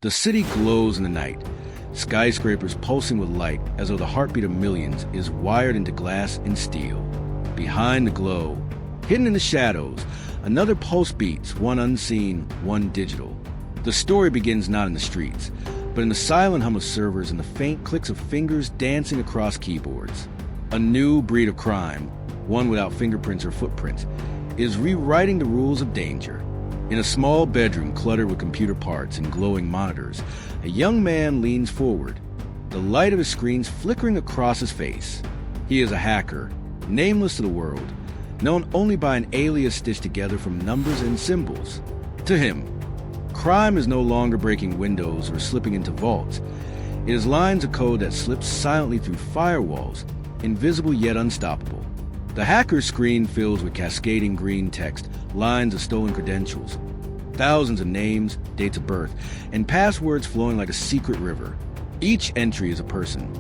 The city glows in the night, skyscrapers pulsing with light as though the heartbeat of millions is wired into glass and steel. Behind the glow, hidden in the shadows, another pulse beats, one unseen, one digital. The story begins not in the streets, but in the silent hum of servers and the faint clicks of fingers dancing across keyboards. A new breed of crime, one without fingerprints or footprints, is rewriting the rules of danger. In a small bedroom cluttered with computer parts and glowing monitors, a young man leans forward, the light of his screens flickering across his face. He is a hacker, nameless to the world, known only by an alias stitched together from numbers and symbols. To him, crime is no longer breaking windows or slipping into vaults. It is lines of code that slip silently through firewalls, invisible yet unstoppable. The hacker's screen fills with cascading green text, lines of stolen credentials, thousands of names, dates of birth, and passwords flowing like a secret river. Each entry is a person.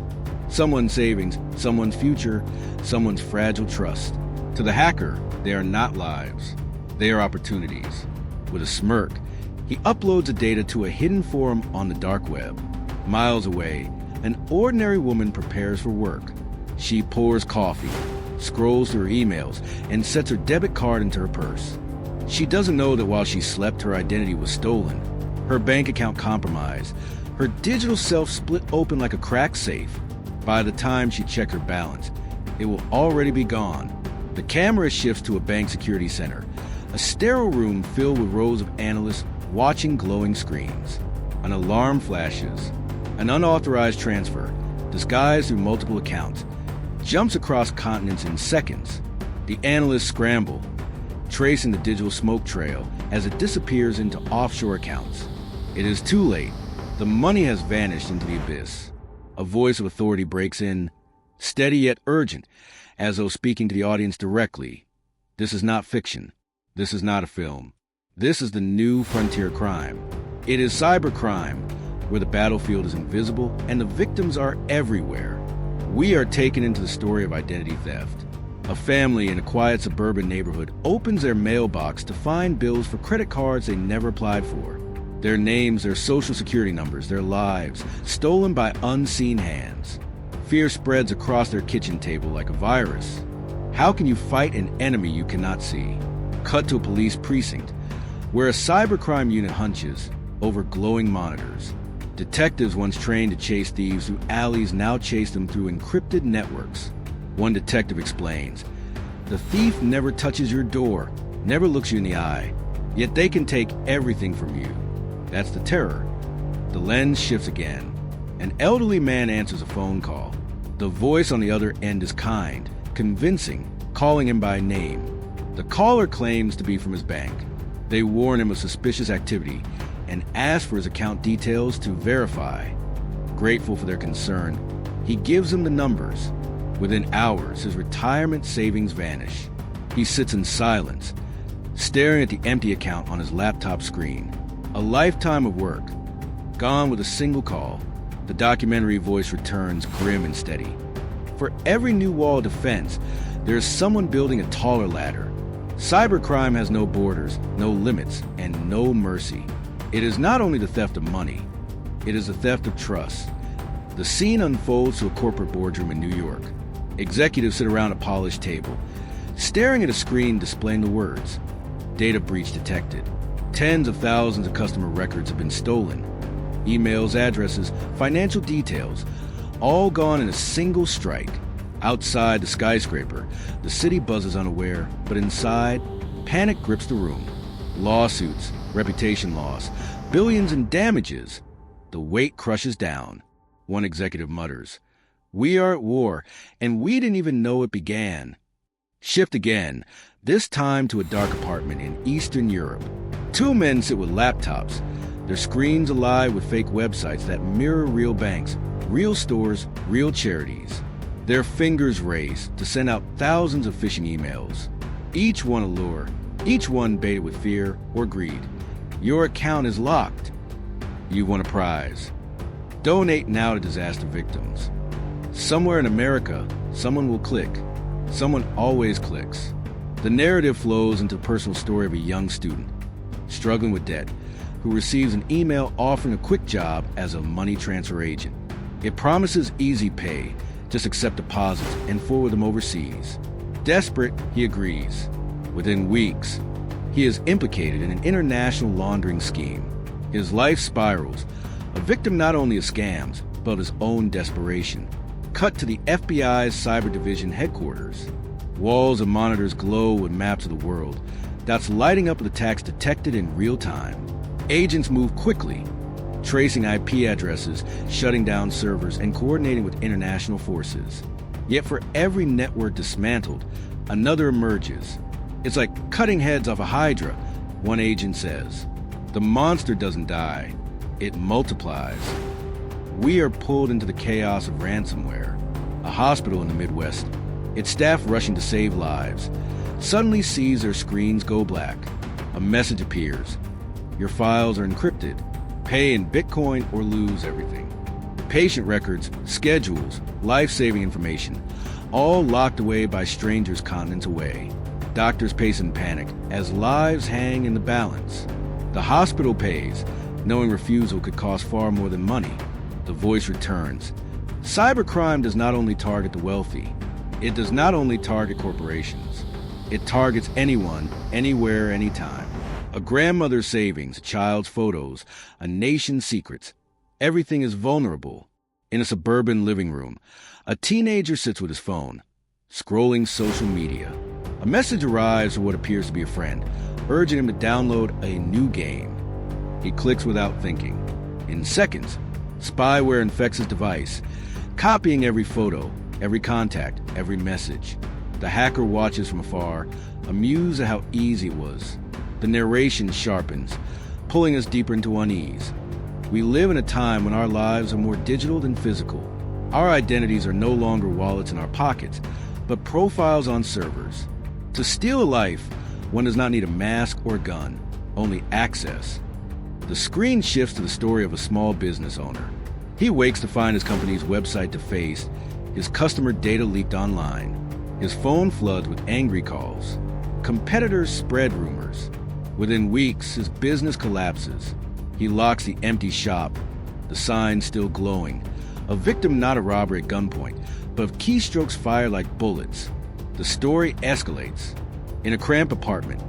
Someone's savings, someone's future, someone's fragile trust. To the hacker, they are not lives. They are opportunities. With a smirk, he uploads the data to a hidden forum on the dark web. Miles away, an ordinary woman prepares for work. She pours coffee, scrolls through her emails, and sets her debit card into her purse. She doesn't know that while she slept, her identity was stolen, her bank account compromised, her digital self split open like a cracked safe. By the time she checked her balance, it will already be gone. The camera shifts to a bank security center, a sterile room filled with rows of analysts watching glowing screens. An alarm flashes. An unauthorized transfer, disguised through multiple accounts, jumps across continents in seconds. The analysts scramble, tracing the digital smoke trail as it disappears into offshore accounts. It is too late. The money has vanished into the abyss. A voice of authority breaks in, steady yet urgent, as though speaking to the audience directly. This is not fiction. This is not a film. This is the new frontier crime. It is cybercrime, where the battlefield is invisible and the victims are everywhere. We are taken into the story of identity theft. A family in a quiet suburban neighborhood opens their mailbox to find bills for credit cards they never applied for. Their names, their social security numbers, their lives, stolen by unseen hands. Fear spreads across their kitchen table like a virus. How can you fight an enemy you cannot see? Cut to a police precinct, where a cybercrime unit hunches over glowing monitors. Detectives once trained to chase thieves through alleys now chase them through encrypted networks. One detective explains, "The thief never touches your door, never looks you in the eye, yet they can take everything from you." That's the terror. The lens shifts again. An elderly man answers a phone call. The voice on the other end is kind, convincing, calling him by name. The caller claims to be from his bank. They warn him of suspicious activity and ask for his account details to verify. Grateful for their concern, he gives them the numbers. Within hours, his retirement savings vanish. He sits in silence, staring at the empty account on his laptop screen. A lifetime of work, gone with a single call. The documentary voice returns grim and steady. For every new wall of defense, there is someone building a taller ladder. Cybercrime has no borders, no limits, and no mercy. It is not only the theft of money, it is the theft of trust. The scene unfolds to a corporate boardroom in New York. Executives sit around a polished table, staring at a screen displaying the words, "Data breach detected." Tens of thousands of customer records have been stolen. Emails, addresses, financial details, all gone in a single strike. Outside the skyscraper, the city buzzes unaware, but inside, panic grips the room. Lawsuits, reputation loss, billions in damages. The weight crushes down. One executive mutters, "We are at war, and we didn't even know it began." Shift again, this time to a dark apartment in Eastern Europe. Two men sit with laptops, their screens alive with fake websites that mirror real banks, real stores, real charities. Their fingers race to send out thousands of phishing emails. Each one a lure, each one baited with fear or greed. Your account is locked. You won a prize. Donate now to disaster victims. Somewhere in America, someone will click. Someone always clicks. The narrative flows into the personal story of a young student, struggling with debt, who receives an email offering a quick job as a money transfer agent. It promises easy pay, just accept deposits and forward them overseas. Desperate, he agrees. Within weeks, he is implicated in an international laundering scheme. His life spirals, a victim not only of scams, but of his own desperation. Cut to the FBI's Cyber Division headquarters. Walls and monitors glow with maps of the world, dots lighting up with attacks detected in real time. Agents move quickly, tracing IP addresses, shutting down servers, and coordinating with international forces. Yet for every network dismantled, another emerges. It's like cutting heads off a hydra, one agent says. The monster doesn't die, it multiplies. We are pulled into the chaos of ransomware, a hospital in the Midwest. Its staff rushing to save lives, suddenly sees their screens go black. A message appears. Your files are encrypted. Pay in Bitcoin or lose everything. Patient records, schedules, life-saving information, all locked away by strangers continents away. Doctors pace in panic as lives hang in the balance. The hospital pays, knowing refusal could cost far more than money. The voice returns. Cybercrime does not only target the wealthy. It does not only target corporations. It targets anyone, anywhere, anytime. A grandmother's savings, a child's photos, a nation's secrets. Everything is vulnerable. In a suburban living room, a teenager sits with his phone, scrolling social media. A message arrives from what appears to be a friend, urging him to download a new game. He clicks without thinking. In seconds, spyware infects his device, copying every photo, every contact, every message. The hacker watches from afar, amused at how easy it was. The narration sharpens, pulling us deeper into unease. We live in a time when our lives are more digital than physical. Our identities are no longer wallets in our pockets, but profiles on servers. To steal a life, one does not need a mask or gun, only access. The screen shifts to the story of a small business owner. He wakes to find his company's website defaced, his customer data leaked online. His phone floods with angry calls. Competitors spread rumors. Within weeks, his business collapses. He locks the empty shop, the sign still glowing. A victim not a robber at gunpoint, but of keystrokes fired like bullets. The story escalates. In a cramped apartment,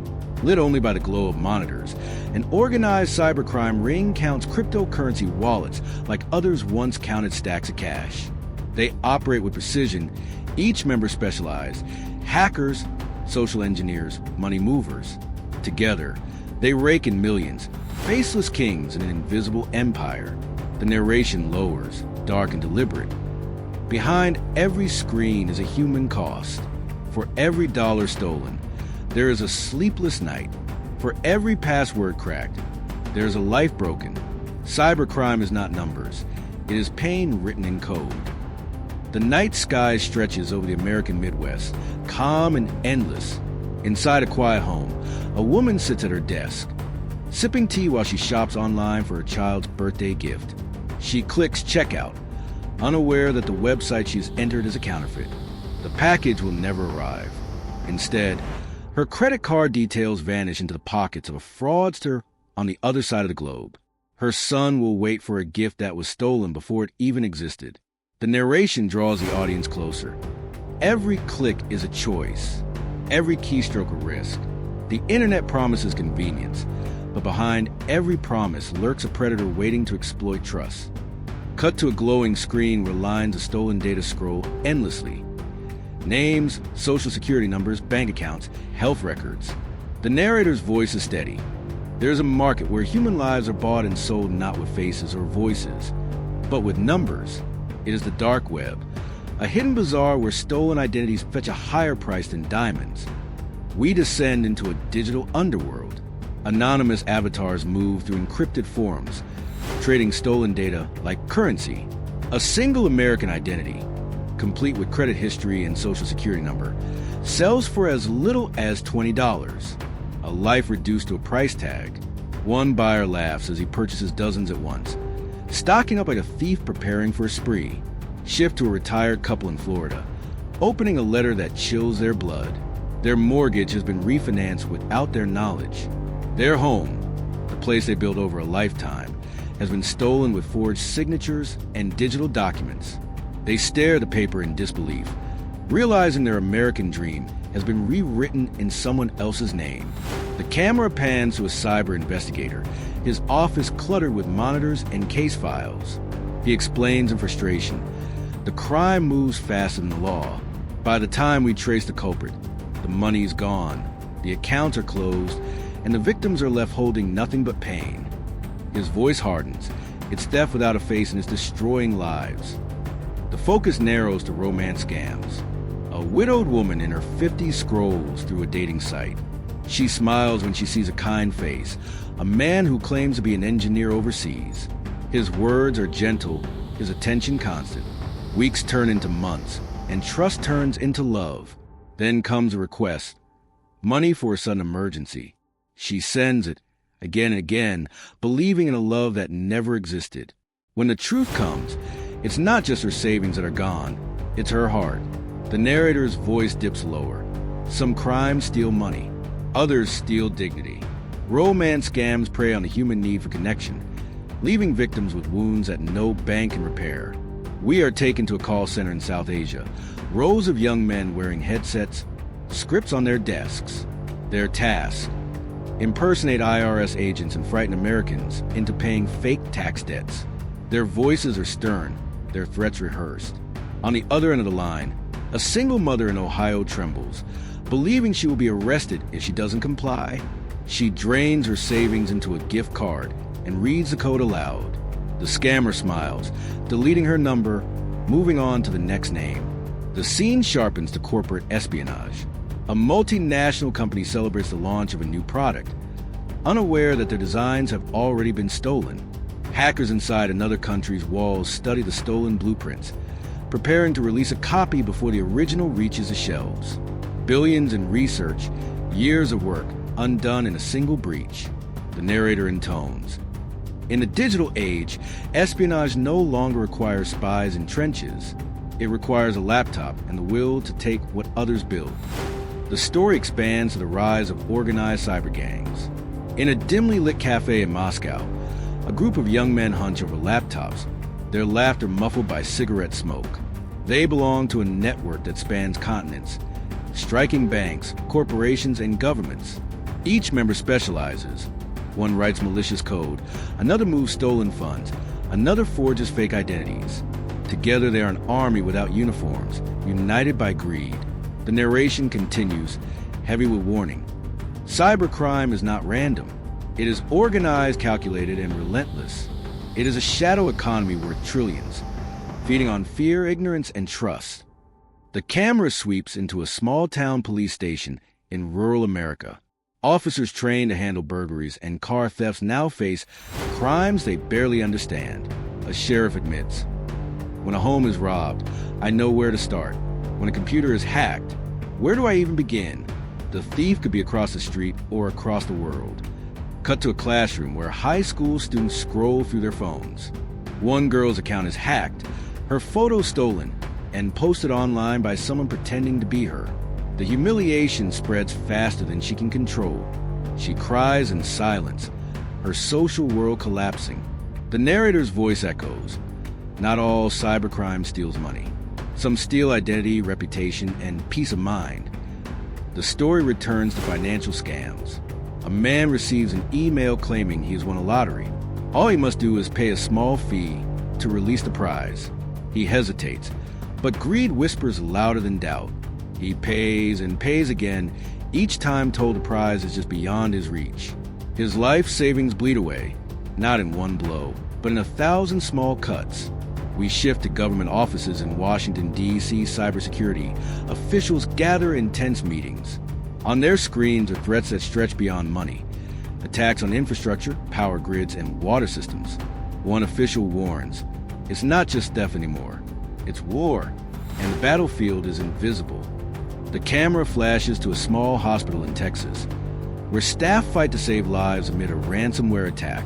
lit only by the glow of monitors, an organized cybercrime ring counts cryptocurrency wallets like others once counted stacks of cash. They operate with precision, each member specialized. Hackers, social engineers, money movers. Together, they rake in millions, faceless kings in an invisible empire. The narration lowers, dark and deliberate. Behind every screen is a human cost. For every dollar stolen, there is a sleepless night. For every password cracked, there is a life broken. Cybercrime is not numbers. It is pain written in code. The night sky stretches over the American Midwest, calm and endless. Inside a quiet home, a woman sits at her desk, sipping tea while she shops online for her child's birthday gift. She clicks checkout, unaware that the website she's entered is a counterfeit. The package will never arrive. Instead, her credit card details vanish into the pockets of a fraudster on the other side of the globe. Her son will wait for a gift that was stolen before it even existed. The narration draws the audience closer. Every click is a choice, every keystroke a risk. The internet promises convenience, but behind every promise lurks a predator waiting to exploit trust. Cut to a glowing screen where lines of stolen data scroll endlessly. Names, social security numbers, bank accounts, health records. The narrator's voice is steady. There is a market where human lives are bought and sold not with faces or voices, but with numbers. It is the dark web, a hidden bazaar where stolen identities fetch a higher price than diamonds. We descend into a digital underworld. Anonymous avatars move through encrypted forums, trading stolen data like currency. A single American identity, complete with credit history and social security number, sells for as little as $20. A life reduced to a price tag. One buyer laughs as he purchases dozens at once, stocking up like a thief preparing for a spree. Shift to a retired couple in Florida, opening a letter that chills their blood. Their mortgage has been refinanced without their knowledge. Their home, the place they built over a lifetime, has been stolen with forged signatures and digital documents. They stare at the paper in disbelief, realizing their American dream has been rewritten in someone else's name. The camera pans to a cyber investigator, his office cluttered with monitors and case files. He explains in frustration, "The crime moves faster than the law. By the time we trace the culprit, the money's gone, the accounts are closed, and the victims are left holding nothing but pain." His voice hardens. It's theft without a face and it's destroying lives. The focus narrows to romance scams. A widowed woman in her 50s scrolls through a dating site. She smiles when she sees a kind face, a man who claims to be an engineer overseas. His words are gentle, his attention constant. Weeks turn into months, and trust turns into love. Then comes a request. Money for a sudden emergency. She sends it, again and again, believing in a love that never existed. When the truth comes, it's not just her savings that are gone, it's her heart. The narrator's voice dips lower. Some crimes steal money, others steal dignity. Romance scams prey on the human need for connection, leaving victims with wounds that no bank can repair. We are taken to a call center in South Asia. Rows of young men wearing headsets, scripts on their desks. Their task: impersonate IRS agents and frighten Americans into paying fake tax debts. Their voices are stern, their threats rehearsed. On the other end of the line, a single mother in Ohio trembles, believing she will be arrested if she doesn't comply. She drains her savings into a gift card and reads the code aloud. The scammer smiles, deleting her number, moving on to the next name. The scene sharpens to corporate espionage. A multinational company celebrates the launch of a new product, unaware that their designs have already been stolen. Hackers inside another country's walls study the stolen blueprints, preparing to release a copy before the original reaches the shelves. Billions in research, years of work, undone in a single breach. The narrator intones. In the digital age, espionage no longer requires spies in trenches. It requires a laptop and the will to take what others build. The story expands to the rise of organized cyber gangs. In a dimly lit cafe in Moscow, a group of young men hunch over laptops, their laughter muffled by cigarette smoke. They belong to a network that spans continents, striking banks, corporations, and governments. Each member specializes. One writes malicious code, another moves stolen funds, another forges fake identities. Together they are an army without uniforms, united by greed. The narration continues, heavy with warning. Cybercrime is not random. It is organized, calculated, and relentless. It is a shadow economy worth trillions, feeding on fear, ignorance, and trust. The camera sweeps into a small-town police station in rural America. Officers trained to handle burglaries and car thefts now face crimes they barely understand. A sheriff admits, "When a home is robbed, I know where to start. When a computer is hacked, where do I even begin?" The thief could be across the street or across the world. Cut to a classroom where high school students scroll through their phones. One girl's account is hacked, her photo stolen, and posted online by someone pretending to be her. The humiliation spreads faster than she can control. She cries in silence, her social world collapsing. The narrator's voice echoes, "Not all cybercrime steals money. Some steal identity, reputation, and peace of mind." The story returns to financial scams. A man receives an email claiming he has won a lottery. All he must do is pay a small fee to release the prize. He hesitates, but greed whispers louder than doubt. He pays and pays again, each time told the prize is just beyond his reach. His life savings bleed away, not in one blow, but in 1,000 small cuts. We shift to government offices in Washington, D.C. Cybersecurity. Officials gather in tense meetings. On their screens are threats that stretch beyond money. Attacks on infrastructure, power grids, and water systems. One official warns, it's not just theft anymore. It's war, and the battlefield is invisible. The camera flashes to a small hospital in Texas, where staff fight to save lives amid a ransomware attack.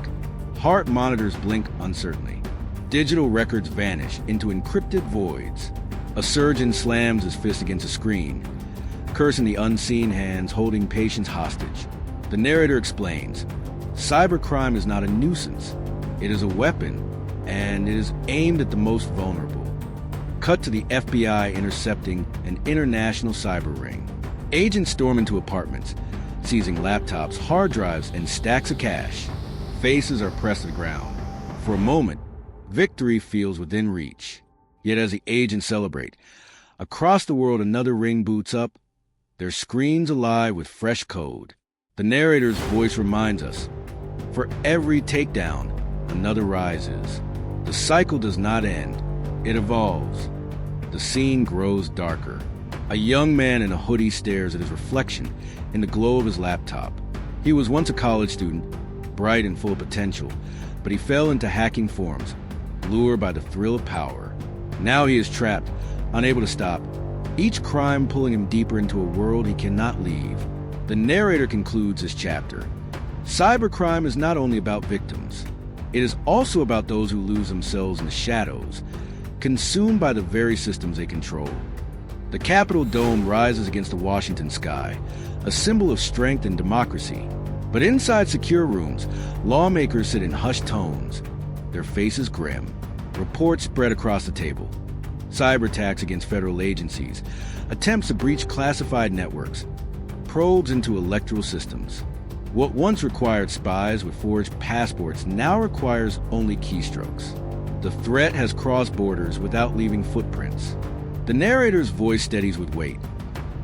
Heart monitors blink uncertainly. Digital records vanish into encrypted voids. A surgeon slams his fist against a screen, cursing the unseen hands holding patients hostage. The narrator explains, Cybercrime is not a nuisance. It is a weapon, and it is aimed at the most vulnerable. Cut to the FBI intercepting an international cyber ring. Agents storm into apartments, seizing laptops, hard drives, and stacks of cash. Faces are pressed to the ground. For a moment, victory feels within reach. Yet as the agents celebrate, across the world another ring boots up, their screens alive with fresh code. The narrator's voice reminds us, for every takedown, another rises. The cycle does not end, it evolves. The scene grows darker. A young man in a hoodie stares at his reflection in the glow of his laptop. He was once a college student, bright and full of potential, but he fell into hacking forums, lured by the thrill of power. Now he is trapped, unable to stop, each crime pulling him deeper into a world he cannot leave. The narrator concludes this chapter. Cybercrime is not only about victims. It is also about those who lose themselves in the shadows, consumed by the very systems they control. The Capitol dome rises against the Washington sky, a symbol of strength and democracy. But inside secure rooms, lawmakers sit in hushed tones, their faces grim. Reports spread across the table. Cyber attacks against federal agencies, attempts to breach classified networks, probes into electoral systems. What once required spies with forged passports now requires only keystrokes. The threat has crossed borders without leaving footprints. The narrator's voice steadies with weight.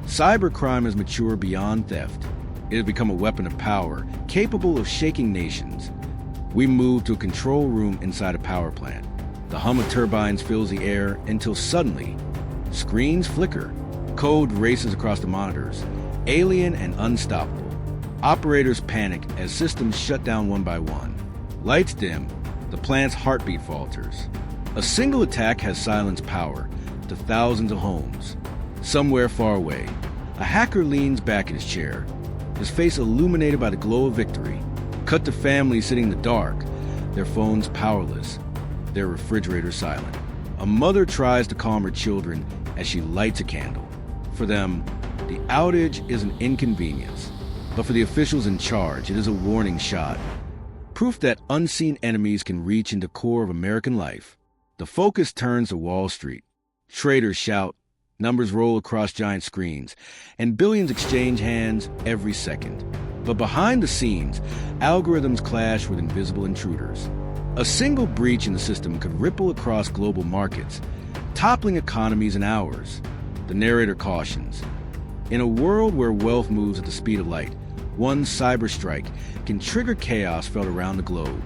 Cybercrime has matured beyond theft. It has become a weapon of power, capable of shaking nations. We move to a control room inside a power plant. The hum of turbines fills the air until suddenly, screens flicker. Code races across the monitors, alien and unstoppable. Operators panic as systems shut down one by one. Lights dim, the plant's heartbeat falters. A single attack has silenced power to thousands of homes. Somewhere far away, a hacker leans back in his chair, his face illuminated by the glow of victory. Cut to families sitting in the dark, their phones powerless, their refrigerator silent. A mother tries to calm her children as she lights a candle. For them, the outage is an inconvenience, but for the officials in charge, it is a warning shot. Proof that unseen enemies can reach into the core of American life. The focus turns to Wall Street. Traders shout, numbers roll across giant screens, and billions exchange hands every second. But behind the scenes, algorithms clash with invisible intruders. A single breach in the system could ripple across global markets, toppling economies in hours. The narrator cautions. In a world where wealth moves at the speed of light, one cyber strike can trigger chaos felt around the globe.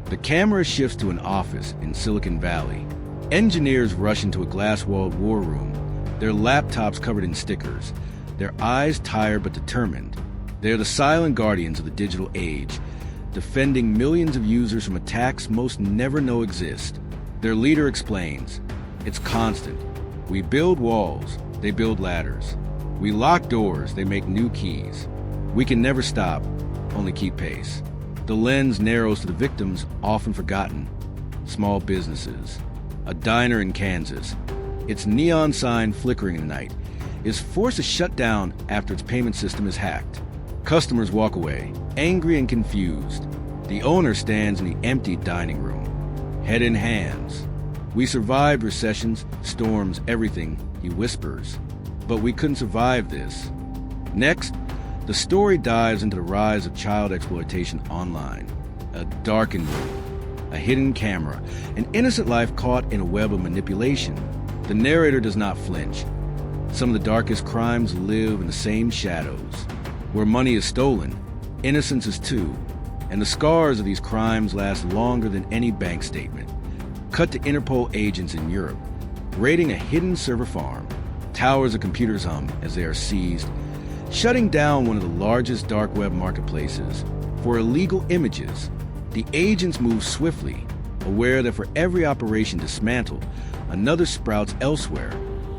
The camera shifts to an office in Silicon Valley. Engineers rush into a glass-walled war room, their laptops covered in stickers, their eyes tired but determined. They are the silent guardians of the digital age, defending millions of users from attacks most never know exist. Their leader explains, it's constant. We build walls, they build ladders. We lock doors, they make new keys. We can never stop, only keep pace. The lens narrows to the victims often forgotten. Small businesses. A diner in Kansas, its neon sign flickering in the night, is forced to shut down after its payment system is hacked. Customers walk away, angry and confused. The owner stands in the empty dining room, head in hands. We survived recessions, storms, everything, he whispers. But we couldn't survive this. Next, the story dives into the rise of child exploitation online. A darkened room, a hidden camera, an innocent life caught in a web of manipulation. The narrator does not flinch. Some of the darkest crimes live in the same shadows. Where money is stolen, innocence is too, and the scars of these crimes last longer than any bank statement. Cut to Interpol agents in Europe, raiding a hidden server farm. Towers of computers hum as they are seized, shutting down one of the largest dark web marketplaces for illegal images. The agents move swiftly, aware that for every operation dismantled, another sprouts elsewhere.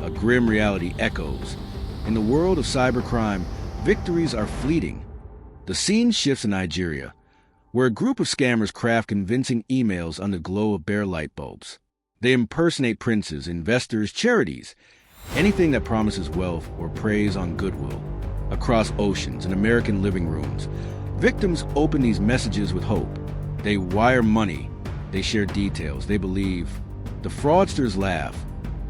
A grim reality echoes. In the world of cybercrime, victories are fleeting. The scene shifts to Nigeria, where a group of scammers craft convincing emails under the glow of bare light bulbs. They impersonate princes, investors, charities, anything that promises wealth or preys on goodwill. Across oceans and American living rooms, Victims open these messages with hope. They wire money. They share details. They believe. The fraudsters laugh,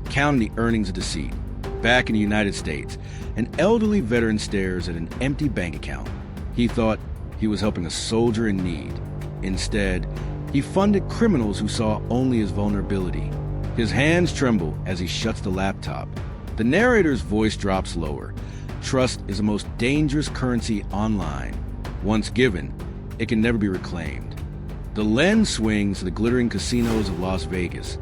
counting the earnings of deceit. Back in the United States, an elderly veteran stares at an empty bank account. He thought he was helping a soldier in need. Instead, he funded criminals who saw only his vulnerability. His hands tremble as he shuts the laptop. The narrator's voice drops lower. Trust is the most dangerous currency online. Once given, it can never be reclaimed. The lens swings to the glittering casinos of Las Vegas,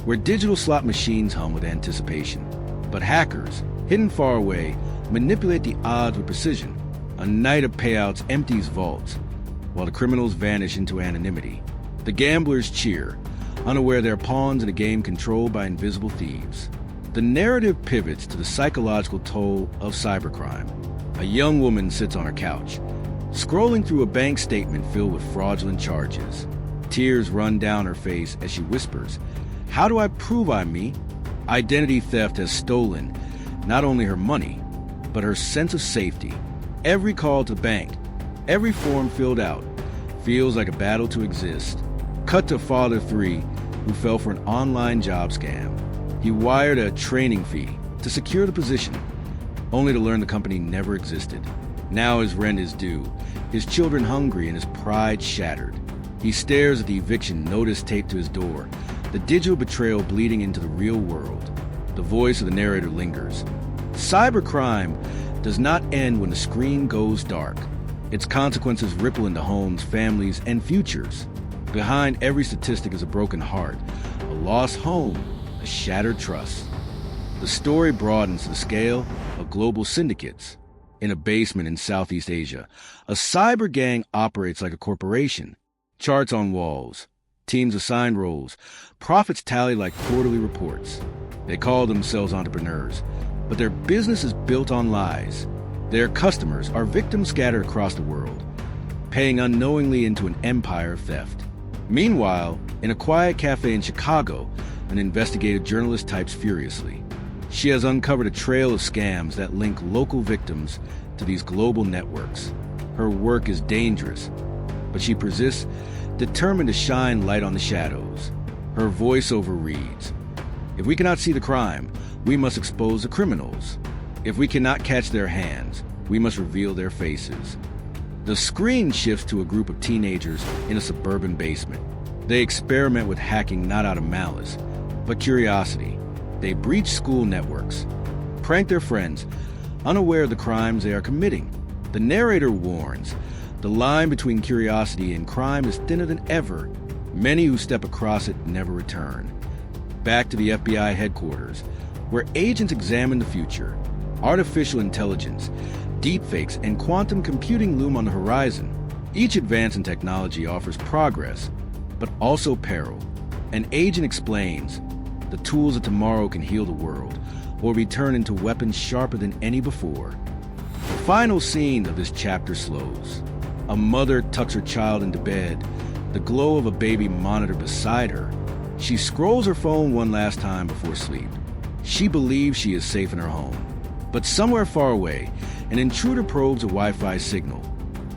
where digital slot machines hum with anticipation. But hackers, hidden far away, manipulate the odds with precision. A night of payouts empties vaults, while the criminals vanish into anonymity. The gamblers cheer, unaware they're pawns in a game controlled by invisible thieves. The narrative pivots to the psychological toll of cybercrime. A young woman sits on her couch, scrolling through a bank statement filled with fraudulent charges. Tears run down her face as she whispers, "How do I prove I'm me?" Identity theft has stolen not only her money, but her sense of safety. Every call to the bank, every form filled out, feels like a battle to exist. Cut to Father 3, who fell for an online job scam. He wired a training fee to secure the position, only to learn the company never existed. Now his rent is due, his children hungry, and his pride shattered. He stares at the eviction notice taped to his door, the digital betrayal bleeding into the real world. The voice of the narrator lingers. Cybercrime does not end when the screen goes dark. Its consequences ripple into homes, families, and futures. Behind every statistic is a broken heart, a lost home, a shattered trust. The story broadens to the scale of global syndicates. In a basement in Southeast Asia, a cyber gang operates like a corporation. Charts on walls, teams assign roles, profits tally like quarterly reports. They call themselves entrepreneurs, but their business is built on lies. Their customers are victims scattered across the world, paying unknowingly into an empire of theft. Meanwhile, in a quiet cafe in Chicago, an investigative journalist types furiously. She has uncovered a trail of scams that link local victims to these global networks. Her work is dangerous, but she persists, determined to shine light on the shadows. Her voiceover reads, "If we cannot see the crime, we must expose the criminals. If we cannot catch their hands, we must reveal their faces." The screen shifts to a group of teenagers in a suburban basement. They experiment with hacking not out of malice, but curiosity. They breach school networks, prank their friends, unaware of the crimes they are committing. The narrator warns, the line between curiosity and crime is thinner than ever. Many who step across it never return. Back to the FBI headquarters, where agents examine the future. Artificial intelligence, deepfakes, and quantum computing loom on the horizon. Each advance in technology offers progress, but also peril. An agent explains, the tools of tomorrow can heal the world, or be turned into weapons sharper than any before. The final scene of this chapter slows. A mother tucks her child into bed, the glow of a baby monitor beside her. She scrolls her phone one last time before sleep. She believes she is safe in her home. But somewhere far away, an intruder probes a Wi-Fi signal,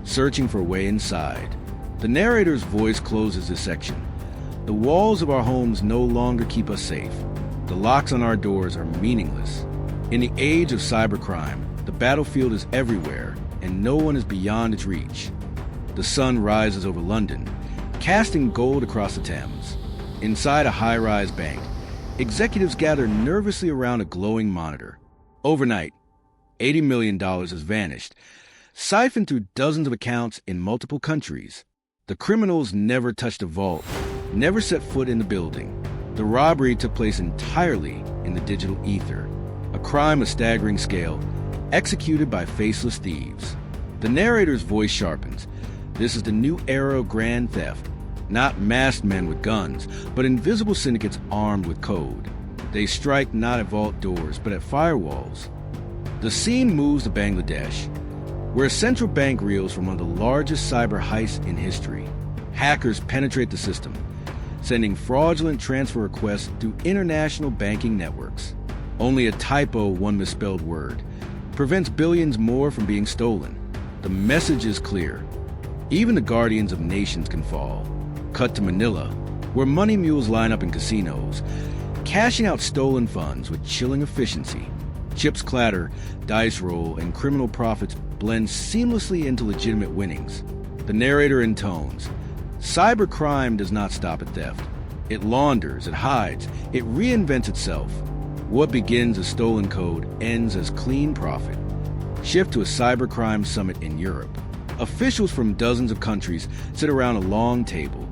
searching for a way inside. The narrator's voice closes this section. The walls of our homes no longer keep us safe. The locks on our doors are meaningless. In the age of cybercrime, the battlefield is everywhere, and no one is beyond its reach. The sun rises over London, casting gold across the Thames. Inside a high-rise bank, executives gather nervously around a glowing monitor. Overnight, $80 million has vanished, siphoned through dozens of accounts in multiple countries. The criminals never touched a vault, never set foot in the building. The robbery took place entirely in the digital ether, a crime of staggering scale, executed by faceless thieves. The narrator's voice sharpens. This is the new era of grand theft. Not masked men with guns, but invisible syndicates armed with code. They strike not at vault doors, but at firewalls. The scene moves to Bangladesh, where a central bank reels from one of the largest cyber heists in history. Hackers penetrate the system, sending fraudulent transfer requests through international banking networks. Only a typo, one misspelled word, prevents billions more from being stolen. The message is clear. Even the guardians of nations can fall. Cut to Manila, where money mules line up in casinos, cashing out stolen funds with chilling efficiency. Chips clatter, dice roll, and criminal profits blend seamlessly into legitimate winnings. The narrator intones, "Cybercrime does not stop at theft. It launders, it hides, it reinvents itself. What begins as stolen code ends as clean profit." Shift to a cybercrime summit in Europe. Officials from dozens of countries sit around a long table,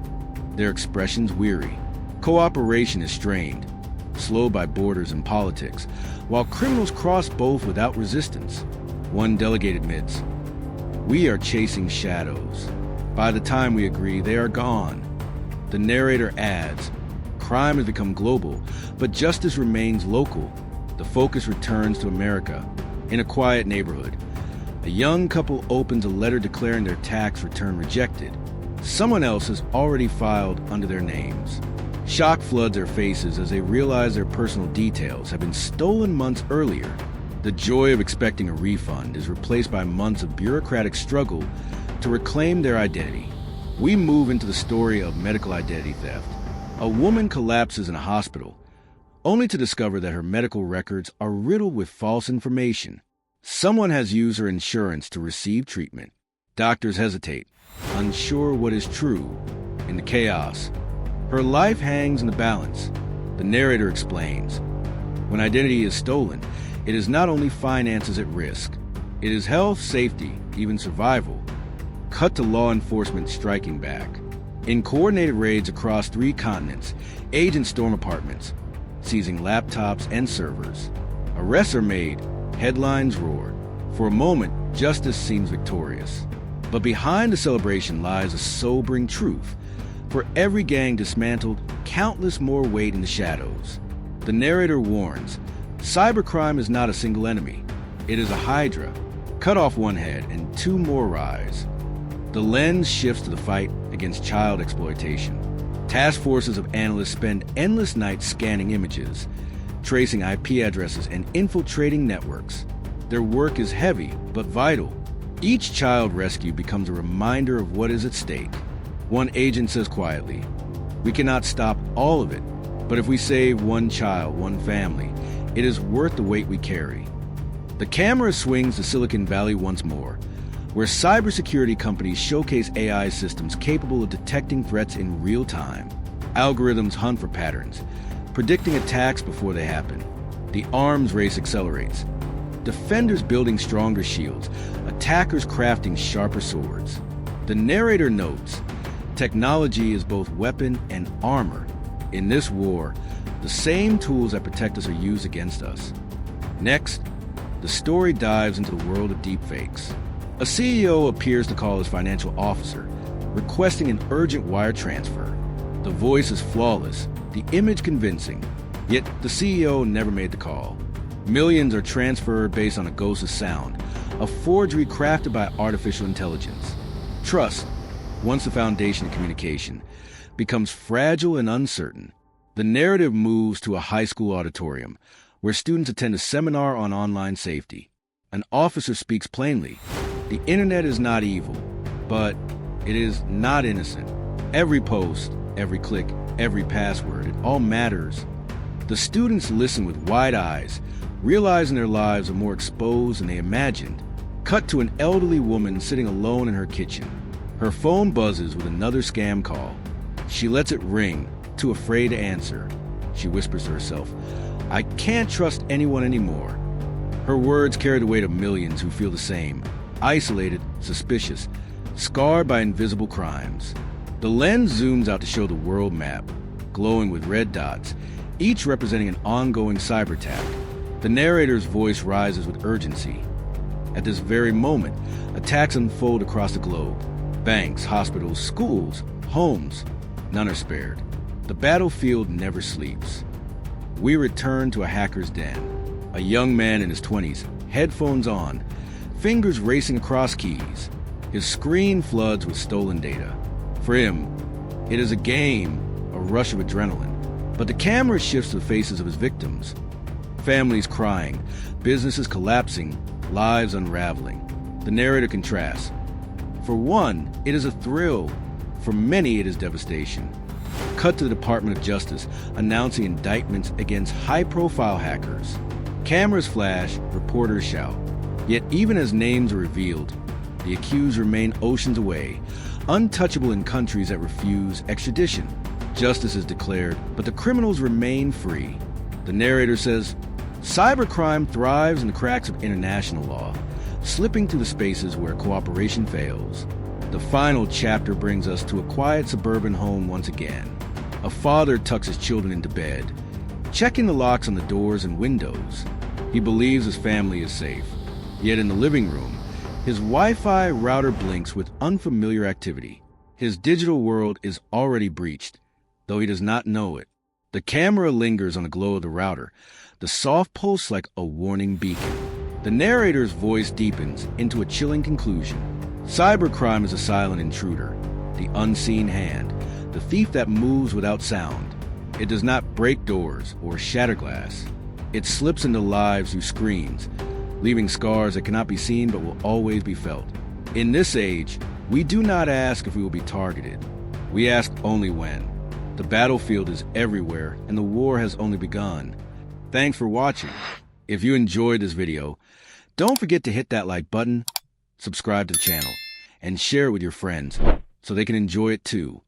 their expressions weary. Cooperation is strained, slowed by borders and politics, while criminals cross both without resistance. One delegate admits, "We are chasing shadows. By the time we agree, they are gone." The narrator adds, "Crime has become global, but justice remains local." The focus returns to America. In a quiet neighborhood, a young couple opens a letter declaring their tax return rejected. Someone else has already filed under their names. Shock floods their faces as they realize their personal details have been stolen months earlier. The joy of expecting a refund is replaced by months of bureaucratic struggle to reclaim their identity. We move into the story of medical identity theft. A woman collapses in a hospital, only to discover that her medical records are riddled with false information. Someone has used her insurance to receive treatment. Doctors hesitate, unsure what is true. In the chaos, her life hangs in the balance. The narrator explains, when identity is stolen, it is not only finances at risk, it is health, safety, even survival. Cut to law enforcement striking back. In coordinated raids across 3 continents, agents storm apartments, seizing laptops and servers. Arrests are made, headlines roar. For a moment, justice seems victorious. But behind the celebration lies a sobering truth. For every gang dismantled, countless more wait in the shadows. The narrator warns, cybercrime is not a single enemy. It is a hydra. Cut off one head and 2 more rise. The lens shifts to the fight against child exploitation. Task forces of analysts spend endless nights scanning images, tracing IP addresses and infiltrating networks. Their work is heavy, but vital. Each child rescue becomes a reminder of what is at stake. One agent says quietly, "We cannot stop all of it, but if we save one child, one family, it is worth the weight we carry." The camera swings to Silicon Valley once more, where cybersecurity companies showcase AI systems capable of detecting threats in real time. Algorithms hunt for patterns, predicting attacks before they happen. The arms race accelerates. Defenders building stronger shields, attackers crafting sharper swords. The narrator notes, technology is both weapon and armor. In this war, the same tools that protect us are used against us. Next, the story dives into the world of deepfakes. A CEO appears to call his financial officer, requesting an urgent wire transfer. The voice is flawless, the image convincing, yet the CEO never made the call. Millions are transferred based on a ghost's sound, a forgery crafted by artificial intelligence. Trust, once the foundation of communication, becomes fragile and uncertain. The narrative moves to a high school auditorium, where students attend a seminar on online safety. An officer speaks plainly. The internet is not evil, but it is not innocent. Every post, every click, every password, it all matters. The students listen with wide eyes, realizing their lives are more exposed than they imagined. Cut to an elderly woman sitting alone in her kitchen. Her phone buzzes with another scam call. She lets it ring, too afraid to answer. She whispers to herself, "I can't trust anyone anymore." Her words carry the weight of millions who feel the same. Isolated, suspicious, scarred by invisible crimes. The lens zooms out to show the world map, glowing with red dots, each representing an ongoing cyber attack. The narrator's voice rises with urgency. At this very moment, attacks unfold across the globe. Banks, hospitals, schools, homes, none are spared. The battlefield never sleeps. We return to a hacker's den. A young man in his 20s, headphones on, fingers racing across keys. His screen floods with stolen data. For him, it is a game, a rush of adrenaline. But the camera shifts to the faces of his victims. Families crying, businesses collapsing, lives unraveling. The narrator contrasts. For one, it is a thrill. For many, it is devastation. Cut to the Department of Justice announcing indictments against high-profile hackers. Cameras flash, reporters shout. Yet even as names are revealed, the accused remain oceans away, untouchable in countries that refuse extradition. Justice is declared, but the criminals remain free. The narrator says, cybercrime thrives in the cracks of international law, slipping through the spaces where cooperation fails. The final chapter brings us to a quiet suburban home once again. A father tucks his children into bed, checking the locks on the doors and windows. He believes his family is safe. Yet in the living room, his Wi-Fi router blinks with unfamiliar activity. His digital world is already breached, though he does not know it. The camera lingers on the glow of the router, the soft pulse like a warning beacon. The narrator's voice deepens into a chilling conclusion. Cybercrime is a silent intruder, the unseen hand, the thief that moves without sound. It does not break doors or shatter glass. It slips into lives through screens, leaving scars that cannot be seen but will always be felt. In this age, we do not ask if we will be targeted. We ask only when. The battlefield is everywhere, and the war has only begun. Thanks for watching. If you enjoyed this video, don't forget to hit that like button, subscribe to the channel, and share it with your friends so they can enjoy it too.